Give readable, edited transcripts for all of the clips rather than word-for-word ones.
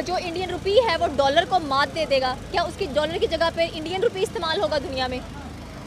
जो Indian rupee है वो डॉलर को मात दे देगा? क्या उसकी डॉलर की जगह पे इंडियन रुपी इस्तेमाल होगा दुनिया में?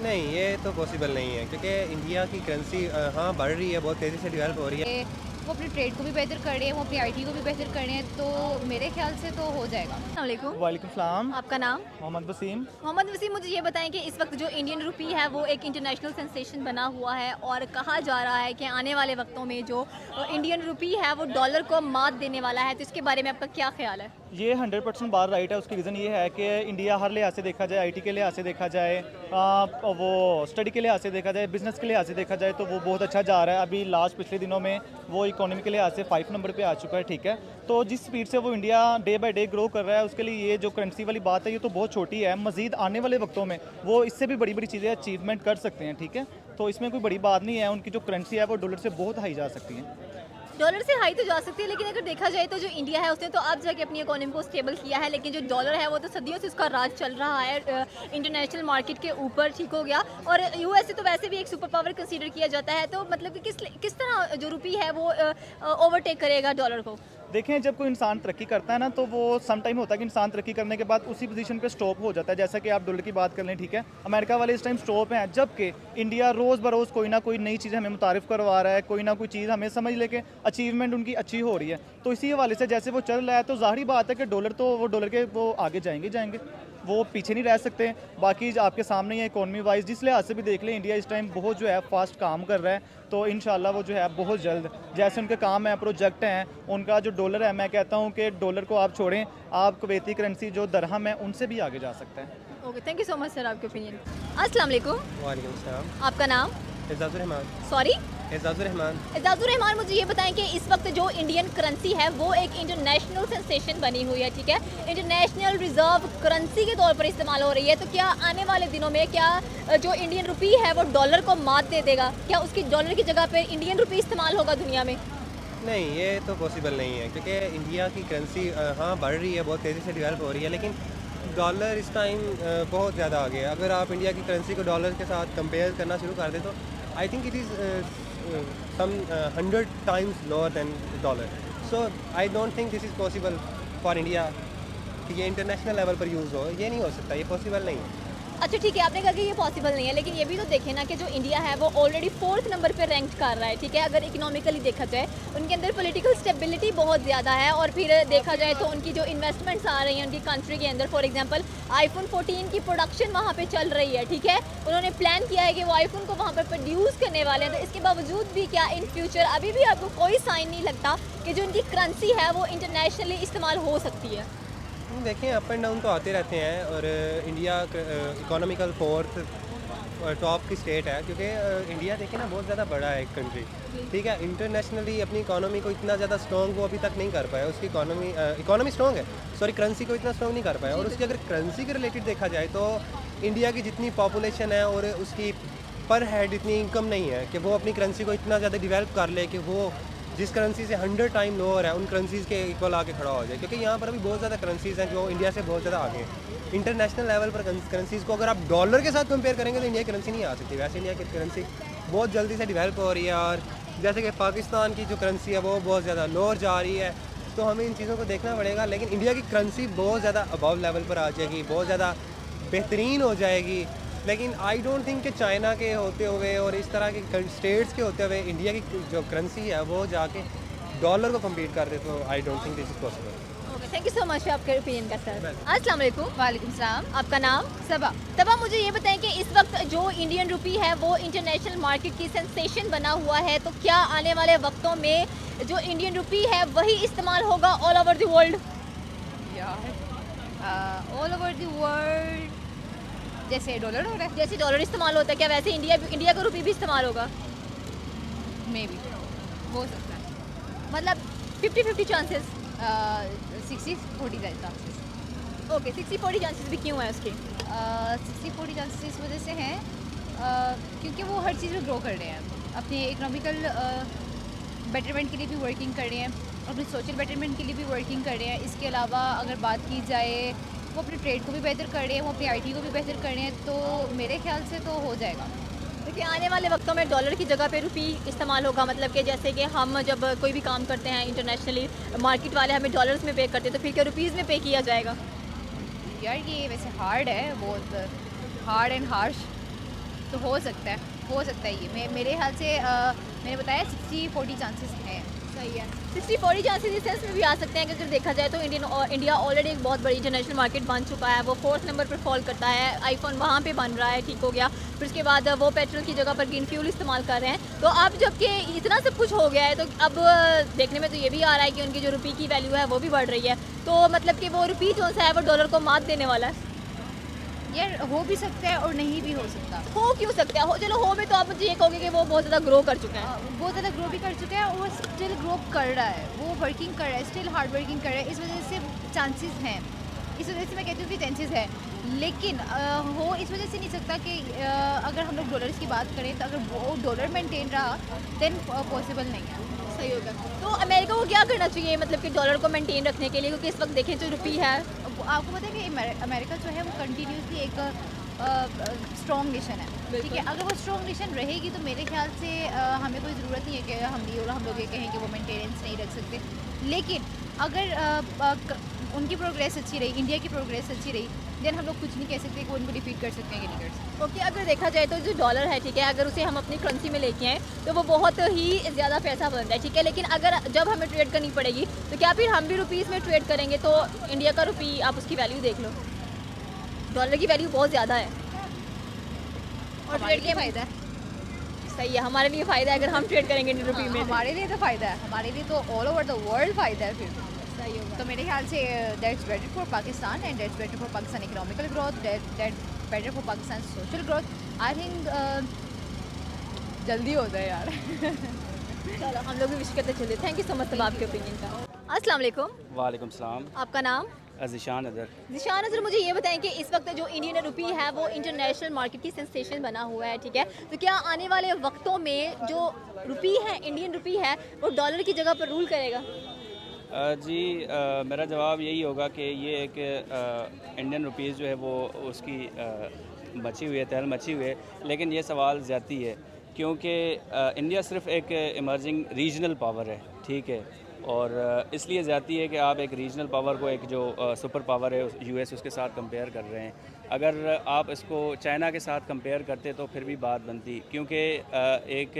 नहीं, ये तो पॉसिबल नहीं है क्योंकि इंडिया की करेंसी हाँ बढ़ रही है, बहुत तेज़ी से डेवलप हो रही है। वो अपने ट्रेड को भी बेहतर कर रहे हैं, वो अपनी आईटी को भी बेहतर कर रहे हैं, तो मेरे ख्याल से तो हो जाएगा। अस्सलाम वालेकुम। वालेकुम सलाम। आपका नाम? मोहम्मद वसीम। मोहम्मद वसीम, मुझे ये बताएं कि इस वक्त जो इंडियन रुपी है वो एक इंटरनेशनल सेंसेशन बना हुआ है और कहा जा रहा है कि आने वाले वक्तों में जो इंडियन रुपी है वो डॉलर को मात देने वाला है, तो इसके बारे में आपका क्या ख्याल है? ये 100% बात राइट है। उसकी रीज़न ये है कि इंडिया हर लिहाज से देखा जाए, आईटी के लिहाज से देखा जाए, वो स्टडी के लिहाज से देखा जाए, बिजनेस के लिहाज से देखा जाए तो वो बहुत अच्छा जा रहा है। अभी लास्ट पिछले दिनों में वो इकोनॉमी के लिहाज से 5 नंबर पे आ चुका है, ठीक है। तो जिस स्पीड से वो India day by day grow कर रहा है, उसके लिए ये जो करेंसी वाली बात है ये तो बहुत छोटी है। मज़ीद आने वाले वक्तों में वो इससे भी बड़ी बड़ी चीज़ें अचीवमेंट कर सकते हैं, ठीक है। तो इसमें कोई बड़ी बात नहीं है। उनकी जो करेंसी है वो डॉलर से बहुत हाई जा सकती है। डॉलर से हाई तो जा सकती है, लेकिन अगर देखा जाए तो जो इंडिया है उसने तो अब जाके अपनी इकोनॉमी को स्टेबल किया है, लेकिन जो डॉलर है वो तो सदियों से उसका राज चल रहा है इंटरनेशनल मार्केट के ऊपर, ठीक हो गया। और यूएसए तो वैसे भी एक सुपर पावर कंसीडर किया जाता है, तो मतलब कि किस तरह जो रुपी है वो ओवरटेक करेगा डॉलर को? देखें, जब कोई इंसान तरक्की करता है ना तो वो सम टाइम होता है कि इंसान तरक्की करने के बाद उसी पोजीशन पे स्टॉप हो जाता है। जैसा कि आप डॉलर की बात कर लें, ठीक है, अमेरिका वाले इस टाइम स्टॉप हैं, जबकि इंडिया रोज़ बरोज़ कोई ना कोई नई चीज़ हमें मुतारिफ करवा रहा है, कोई ना कोई चीज़ हमें समझ लेके अचीवमेंट उनकी अच्छी हो रही है। तो इसी हवाले से जैसे वो चल रहा है तो ज़ाहिर बात है कि डॉलर के वो आगे जाएंगे, वो पीछे नहीं रह सकते। बाकी आपके सामने ही इकोनॉमी वाइज जिस लिहाज से भी देख लें, इंडिया इस टाइम बहुत जो है फास्ट काम कर रहा है। तो इंशाल्लाह वो जो है बहुत जल्द, जैसे उनके काम है, प्रोजेक्ट हैं, उनका जो डॉलर है, मैं कहता हूँ कि डॉलर को आप छोड़ें, आप कुवैती करेंसी जो दरहम है उनसे भी आगे जा सकता है। Okay, thank you so much sir आपके ओपिनियन। अस्सलाम वालेकुम। वालेकुम सलाम। आपका नाम? एजाजुर रहमान। सॉरी? एजाजुर रहमान। एजाजुर रहमान, मुझे ये बताएं कि इस वक्त जो इंडियन करेंसी है वो एक इंटरनेशनल सेंसेशन बनी हुई है, ठीक है, इंटरनेशनल रिजर्व करेंसी के तौर पर इस्तेमाल हो रही है। तो क्या आने वाले दिनों में क्या जो इंडियन रुपी है वो डॉलर को मात दे देगा? क्या उसकी डॉलर की जगह पे इंडियन रुपी इस्तेमाल होगा दुनिया में? नहीं, ये तो पॉसिबल नहीं है क्योंकि इंडिया की करेंसी हाँ बढ़ रही है, बहुत तेज़ी से डेवलप हो रही है, लेकिन डॉलर इस टाइम बहुत ज़्यादा आगे है। अगर आप इंडिया की करेंसी को डॉलर के साथ कंपेयर करना शुरू कर दें तो I think it is some 100 times lower than dollar. So I don't think this is possible for India कि ये इंटरनेशनल लेवल पर यूज़ हो। ये नहीं हो सकता, ये पॉसिबल नहीं है। अच्छा ठीक है, आपने कहा कि ये पॉसिबल नहीं है, लेकिन ये भी तो देखें ना कि जो इंडिया है वो ऑलरेडी 4th नंबर पे रैंक कर रहा है, ठीक है। अगर इकोनॉमिकली देखा जाए उनके अंदर पॉलिटिकल स्टेबिलिटी बहुत ज़्यादा है, और फिर देखा जाए तो उनकी जो इन्वेस्टमेंट्स आ रही हैं उनकी कंट्री के अंदर, फॉर एग्जांपल आईफोन 14 की प्रोडक्शन वहाँ पे चल रही है, ठीक है। उन्होंने प्लान किया है कि वो आईफोन को वहाँ पर प्रोड्यूस करने वाले हैं। तो इसके बावजूद भी क्या इन फ्यूचर अभी भी आपको कोई साइन नहीं लगता कि जो उनकी करेंसी है वो इंटरनेशनली इस्तेमाल हो सकती है? देखें, अप एंड डाउन तो आते रहते हैं, और इंडिया इकोनॉमिकल 4th टॉप की स्टेट है क्योंकि इंडिया देखें ना बहुत ज़्यादा बड़ा है एक कंट्री, ठीक है। इंटरनेशनली अपनी इकोनॉमी को इतना ज़्यादा स्ट्रॉन्ग वो अभी तक नहीं कर पाया। उसकी इकोनॉमी स्ट्रॉन्ग है, सॉरी, करेंसी को इतना स्ट्रॉन्ग नहीं कर पाया। और उसकी अगर करेंसी के रिलेटेड देखा जाए तो इंडिया की जितनी पॉपुलेशन है और उसकी पर हेड इतनी इनकम नहीं है कि वो अपनी करेंसी को इतना ज़्यादा डिवेल्प कर ले कि वो जिस करेंसी से 100 टाइम लोअर है उन करेंसीज़ के इक्वल आके खड़ा हो जाए। क्योंकि यहाँ पर अभी बहुत ज़्यादा करेंसीज़ हैं जो इंडिया से बहुत ज़्यादा आगे हैं। इंटरनेशनल लेवल पर करेंसीज़ को अगर आप डॉलर के साथ कंपेयर करेंगे तो इंडिया की करेंसी नहीं आ सकती। वैसे इंडिया की करेंसी बहुत जल्दी से डिवेल्प हो रही है, और जैसे कि पाकिस्तान की जो करेंसी है वो बहुत ज़्यादा लोअर जा रही है। तो हमें इन चीज़ों को देखना पड़ेगा, लेकिन इंडिया की करेंसी बहुत ज़्यादा अबव लेवल पर आ जाएगी, बहुत ज़्यादा बेहतरीन हो जाएगी। लेकिन आई डोंट थिंक कि चाइना के होते हुए और इस तरह के स्टेट्स के होते हुए इंडिया की जो करेंसी है वो जाके डॉलर को कम्पीट कर दे, तो आई don't think this is possible. Okay, thank you so much आपके ओपिनियन का सर। अस्सलाम वालेकुम। वालेकुम सलाम। आपका नाम? सबा। तबा, मुझे ये बताएं कि इस वक्त जो इंडियन रुपी है वो इंटरनेशनल मार्केट की सेंसेशन बना हुआ है, तो क्या आने वाले वक्तों में जो इंडियन रुपी है वही इस्तेमाल होगा all over the world? All over the world जैसे डॉलर हो रहा है, जैसे डॉलर इस्तेमाल होता है, क्या वैसे इंडिया का रुपी भी इस्तेमाल होगा? मे बी हो सकता है। मतलब 50-50 चांसेस? 60-40 चांसेस। ओके, 60-40 चांसेस भी क्यों है उसके? 60-40 चांसेस इस वजह से हैं क्योंकि वो हर चीज़ में ग्रो कर रहे हैं, अपने इकोनॉमिकल बेटरमेंट के लिए भी वर्किंग कर रहे हैं, अपने सोशल बेटरमेंट के लिए भी वर्किंग कर रहे हैं। इसके अलावा अगर बात की जाए वो अपने ट्रेड को भी बेहतर कर रहे हैं, वो अपनी आईटी को भी बेहतर कर रहे हैं, तो मेरे ख्याल से तो हो जाएगा। देखिए आने वाले वक्तों में डॉलर की जगह पे रुपी इस्तेमाल होगा, मतलब कि जैसे कि हम जब कोई भी काम करते हैं इंटरनेशनली, मार्केट वाले हमें डॉलर्स में पे करते हैं, तो फिर क्या रुपीज़ में पे किया जाएगा? यार ये वैसे हार्ड है, बहुत हार्ड एंड हार्श, तो हो सकता है ये मेरे ख्याल से मैंने बताया 60-40 चांसेस हैं। सही है, 60-40 चांसेस इस सेंस में भी आ सकते हैं कि अगर देखा जाए तो इंडिया ऑलरेडी एक बहुत बड़ी इंटरनेशनल मार्केट बन चुका है, वो 4th नंबर पर फॉल करता है, आईफोन वहाँ पे बन रहा है, ठीक हो गया, फिर उसके बाद वो पेट्रोल की जगह पर ग्रीन फ्यूल इस्तेमाल कर रहे हैं। तो अब जबकि इतना सब कुछ हो गया है तो अब देखने में तो ये भी आ रहा है कि उनकी जो रुपये की वैल्यू है वो भी बढ़ रही है, तो मतलब कि वो रुपये जो सा है वो डॉलर को मात देने वाला है। यार हो भी सकता है और नहीं भी हो सकता। हो क्यों सकता है? हो, चलो हो भी तो आप मुझे ये कहोगे कि वो बहुत ज़्यादा ग्रो कर चुका है। बहुत ज़्यादा ग्रो भी कर चुका है और वो स्टिल ग्रो कर रहा है, वो वर्किंग कर रहा है, स्टिल हार्ड वर्किंग कर रहा है, इस वजह से चांसेस हैं, इस वजह से मैं कहती हूँ कि चांसेस है, लेकिन हो इस वजह से नहीं सकता कि अगर हम लोग डॉलर्स की बात करें तो अगर वो डॉलर मेंटेन रहा देन पॉसिबल नहीं है। सही होगा। तो अमेरिका को क्या करना चाहिए मतलब कि डॉलर को मेंटेन रखने के लिए, क्योंकि इस वक्त देखें जो रुपये है, आपको पता है कि अमेरिका जो है वो कंटिन्यूसली एक स्ट्रॉन्ग नेशन है, ठीक है। अगर वो स्ट्रॉन्ग नेशन रहेगी तो मेरे ख्याल से हमें कोई ज़रूरत नहीं है कि हम लोग ये कहें कि वो मेंटेनेंस नहीं रख सकते, लेकिन अगर उनकी प्रोग्रेस अच्छी रही, इंडिया की प्रोग्रेस अच्छी रही, देन हम लोग कुछ नहीं कह सकते कि वो उनको डिफीट कर सकते हैं कि नहीं कर सकते। ओके, अगर देखा जाए तो जो डॉलर है, ठीक है, अगर उसे हम अपनी करेंसी में लेके आएँ तो वो बहुत ही ज़्यादा पैसा बनता है, ठीक है, लेकिन अगर जब हमें ट्रेड करनी पड़ेगी तो क्या फिर हम भी रुपीज़ में ट्रेड करेंगे? तो इंडिया का रुपये आप उसकी वैल्यू देख लो, डॉलर की वैल्यू बहुत ज़्यादा है और हमारे ट्रेड लिए के फ़ायदा है, सही है, हमारे लिए फ़ायदा है अगर हम ट्रेड करेंगे इंडियन रुपये में। हमारे लिए तो फ़ायदा है, हमारे लिए तो ऑल ओवर द वर्ल्ड फ़ायदा है फिर। सही होगा। तो मेरे ख्याल से that's better for Pakistan and that's better for Pakistan economical growth, that better for Pakistan social growth. I think जल्दी हो जाए यार। चलो हम लोग भी विश करते चलिए। थैंक यू सो मच सब आपके ओपिनियन का। अस्सलाम वालेकुम, वालेकुम सलाम। आपका नाम? अज़ीशान अदर। निशान अजर, मुझे ये बताएं कि इस वक्त जो इंडियन रुपी है वो इंटरनेशनल मार्केट की सेंसेशन बना हुआ है, ठीक है, तो क्या आने वाले वक्तों में जो रुपी है, इंडियन रुपी है, वो डॉलर की जगह पर रूल करेगा? जी मेरा जवाब यही होगा कि ये एक इंडियन रुपीज़ जो है वो उसकी मची हुई है, तहल मची हुई है, लेकिन ये सवाल ज़्यादती है क्योंकि इंडिया सिर्फ एक इमर्जिंग रीजनल पावर है, ठीक है, और इसलिए ज़्यादती है कि आप एक रीजनल पावर को एक जो सुपर पावर है यूएस उसके साथ कंपेयर कर रहे हैं। अगर आप इसको चाइना के साथ कंपेयर करते तो फिर भी बात बनती, क्योंकि एक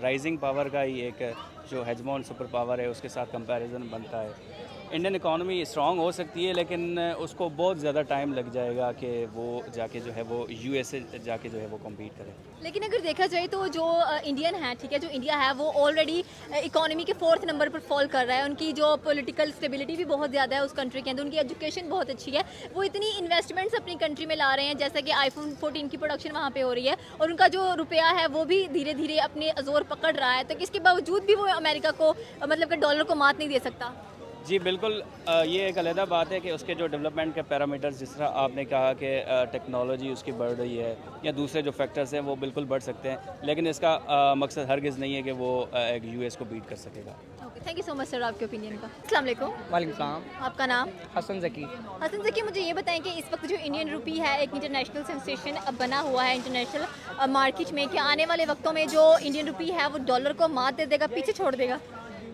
राइजिंग पावर का ही एक जो हेजमोन सुपर पावर है उसके साथ कंपैरिजन बनता है। इंडियन इकॉनमी स्ट्रॉन्ग हो सकती है लेकिन उसको बहुत ज़्यादा टाइम लग जाएगा कि वो जाके जो है वो यूएस से जाके जो है वो कम्पीट करे। लेकिन अगर देखा जाए तो जो इंडियन है, ठीक है, जो इंडिया है वो ऑलरेडी इकोनॉमी के 4th नंबर पर फॉल कर रहा है, उनकी जो पॉलिटिकल स्टेबिलिटी भी बहुत ज़्यादा है उस कंट्री के अंदर, उनकी एजुकेशन बहुत अच्छी है, वो इतनी इन्वेस्टमेंट्स अपनी कंट्री में ला रहे हैं, जैसा कि आईफोन 14 की प्रोडक्शन वहाँ पे हो रही है, और उनका जो रुपया है वो भी धीरे धीरे अपने जोर पकड़ रहा है, तो इसके बावजूद भी वो अमेरिका को मतलब कि डॉलर को मात नहीं दे सकता। जी बिल्कुल, ये एक अलहदा बात है कि उसके जो डेवलपमेंट के पैरामीटर्स, जिस तरह आपने कहा कि टेक्नोलॉजी उसकी बढ़ रही है या दूसरे जो फैक्टर्स हैं वो बिल्कुल बढ़ सकते हैं, लेकिन इसका मकसद हरगिज़ नहीं है कि वो एक यूएस को बीट कर सकेगा। Okay, thank you so much sir आपके ओपिनियन का। अस्सलाम वालेकुम। वालेकुम सलाम। आपका नाम? हसन ज़की। हसन ज़की, मुझे ये बताएं कि इस वक्त जो इंडियन रुपी है एक इंटरनेशनल सेंसेशन बना हुआ है इंटरनेशनल मार्केट में, क्या आने वाले वक्तों में जो इंडियन रुपी है वो डॉलर को मात दे देगा, पीछे छोड़ देगा?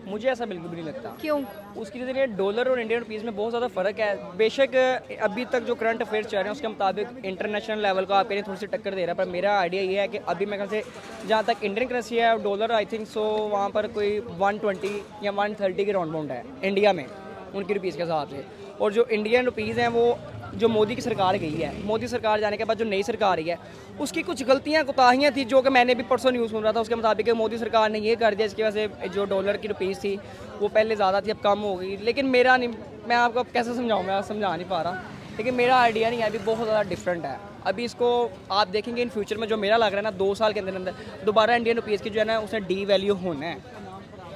मुझे ऐसा बिल्कुल भी नहीं लगता। क्यों? उसकी ज़रिए डॉलर और इंडियन रुपीज़ में बहुत ज़्यादा फ़र्क है। बेशक अभी तक जो करंट अफेयर्स चल रहे हैं उसके मुताबिक इंटरनेशनल लेवल को आपके लिए थोड़ी सी टक्कर दे रहा है, पर मेरा आइडिया ये है कि अभी मेरे ख्याल से जहाँ तक इंडियन करेंसी है डॉलर आई थिंक सो वहाँ पर कोई 120 या 130 के राउंड बाउंड है इंडिया में उनकी रुपीज़ के हिसाब से। और जो इंडियन रुपीज़ हैं वो जो मोदी की सरकार गई है, मोदी सरकार जाने के बाद जो नई सरकार आई है उसकी कुछ गलतियां कोताहियां थी, जो कि मैंने भी परसों न्यूज़ सुन रहा था, उसके मुताबिक मोदी सरकार ने ये कर दिया इसकी वजह से जो डॉलर की रुपीज़ थी वो पहले ज़्यादा थी अब कम हो गई। लेकिन मेरा नहीं, मैं आपको अब कैसे समझाऊँ, मैं समझा नहीं पा रहा, लेकिन मेरा आइडिया नहीं है, अभी बहुत ज़्यादा डिफरेंट है। अभी इसको आप देखेंगे इन फ्यूचर में, जो मेरा लग रहा है ना 2 साल के अंदर अंदर दोबारा इंडियन रुपीज़ की जो है ना उसे डी वैल्यू होना है।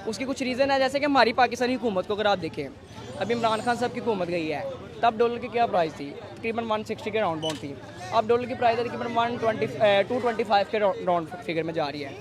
उसकी कुछ रीज़न है, जैसे कि हमारी पाकिस्तानी हुकूमत को अगर आप देखें, अभी इमरान खान साहब की हुकूमत गई है, तब डॉलर की क्या प्राइस थी, तकरीबन 160 के राउंड बाउंड थी। अब डॉलर की प्राइस तकरीबन 225 के राउंड फिगर में जा रही है।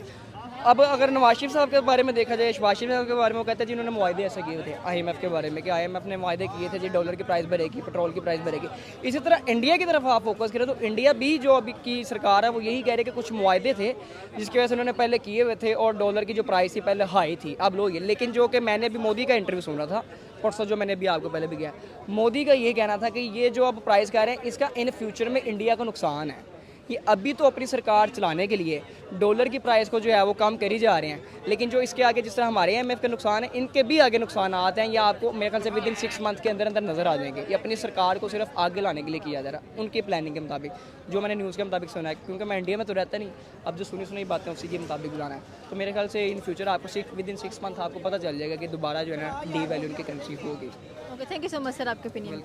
अब अगर नवाज शरीफ साहब के बारे में देखा जाए, शहबाज शरीफ साहब के बारे में, वो कहते हैं जिन्होंने मुआहदे ऐसे किए थे IMF के बारे में कि IMF ने मुआहदे किए थे जी डॉलर की प्राइस बढ़ेगी, पेट्रोल की प्राइस बढ़ेगी। इसी तरह इंडिया की तरफ आप फोकस करें तो इंडिया भी जो अभी की सरकार है वो यही कह रही है कि कुछ मुआहदे थे जिसकी वजह से उन्होंने पहले किए हुए थे और डॉलर की जो प्राइस थी पहले हाई थी, अब लो ये। लेकिन जो कि मैंने अभी मोदी का इंटरव्यू सुना था परसों, जो मैंने अभी आपको पहले भी किया, मोदी का ये कहना था कि ये जो अब प्राइस कह रहे हैं इसका इन फ्यूचर में इंडिया को नुकसान है। ये अभी तो अपनी सरकार चलाने के लिए डॉलर की प्राइस को जो है वो कम करी जा रहे हैं, लेकिन जो इसके आगे जिस तरह हमारे IMF के नुकसान है, इनके भी आगे नुकसान आते हैं। या आपको मेरे ख्याल से विद इन 6 मंथ के अंदर अंदर नज़र आ जाएंगे। ये अपनी सरकार को सिर्फ आगे लाने के लिए किया जा रहा है उनकी प्लानिंग के मुताबिक, जो मैंने न्यूज़ के मुताबिक सुना है, क्योंकि मैं इंडिया में तो रहता नहीं। अब जो सुनी सुनी बातें उसी के मुताबिक बुलाना है, तो मेरे ख्याल से इन फ्यूचर आपको विद इन 6 मंथ आपको पता चल जाएगा कि दोबारा जो है ना डीवैल्यू उनकी करेंसी होगी। Okay, thank you so much sir आपके ओपिनियन।